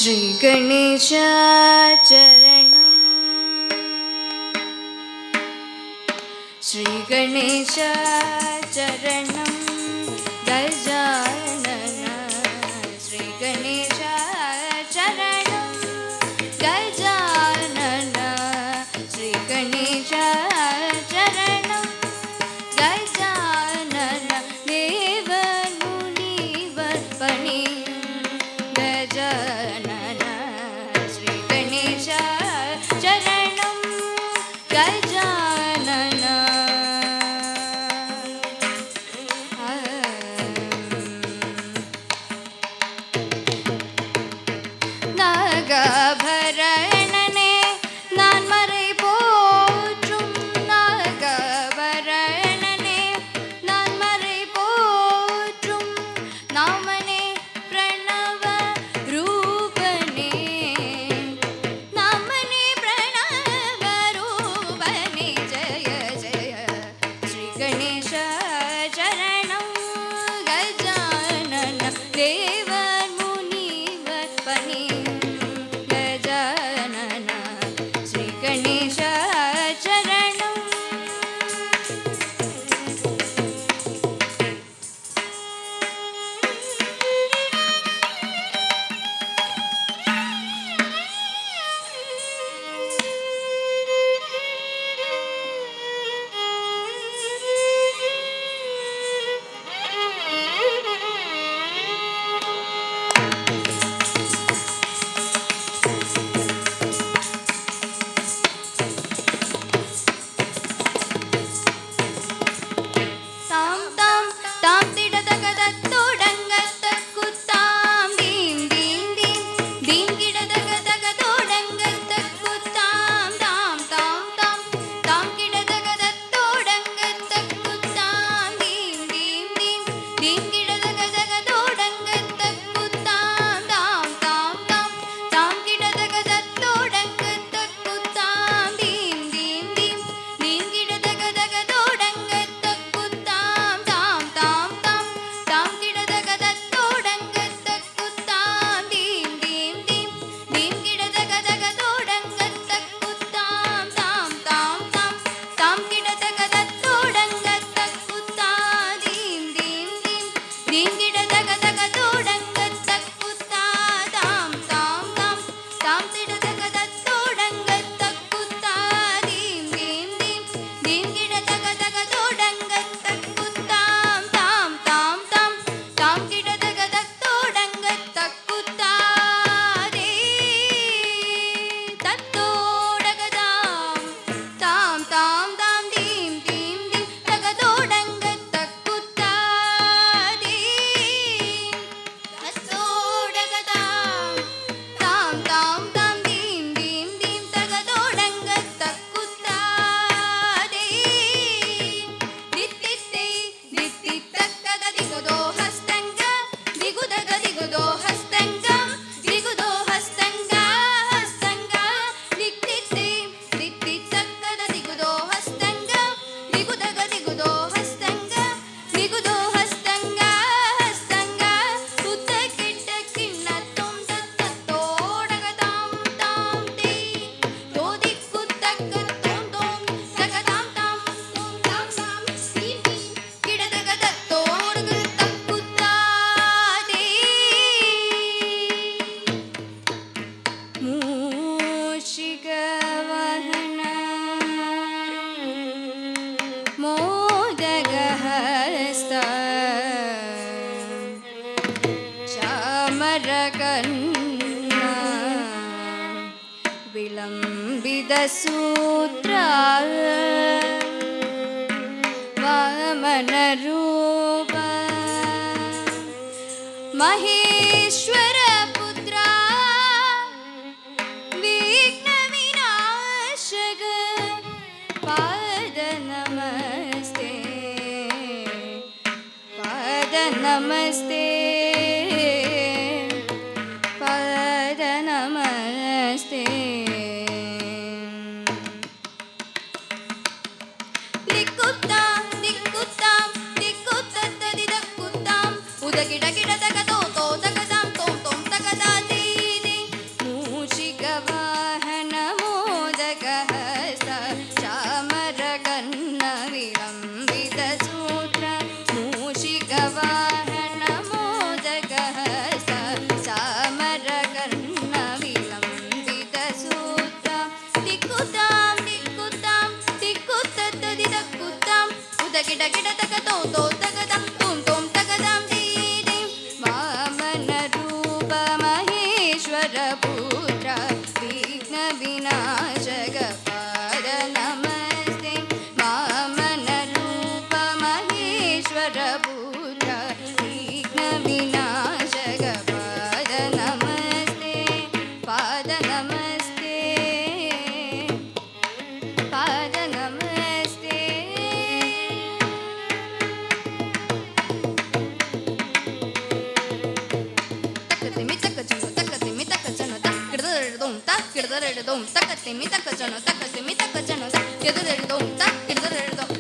श्री गणेश चरणं श्री गणेश चरणं गजानन श्री गणेश चरणं गजानन श्री गणेश चरणं गजानन देव मुनिवर पणि गजानन श्री गणेश चरणं गजानन நாகபரணனே நான் மறை போற்றும் நாகபரணனே நான் மறை போற்றும் நாமனே பிரணவ ரூபனே நாமனே பிரணவ ரூபனே ஜய ஜய ஸ்ரீ கணேಶ சரணம் கஜானன தேவர் முனிவர் பணி गणेश चरणं सूत्र वामन रूप महेश्वर पुत्र विघ्न विनाशक पाद नमस्ते पाद नमस्ते पाद नमस्ते गिಡ ಗಿಡ ತಗದೋ ತೋ ಎದುರೆಳೆದೋಂ ತಕ್ಕ ತಿಮ್ಮಿ ತಕ್ಕ ಚಣೋ ತಕ್ಕ ತಿಮ್ಮಿ ತಕ್ಕ ಚಣೋ ಎದುರೆಳೆದೋಂ ತ ಎದುರೆಳೆದೋಂ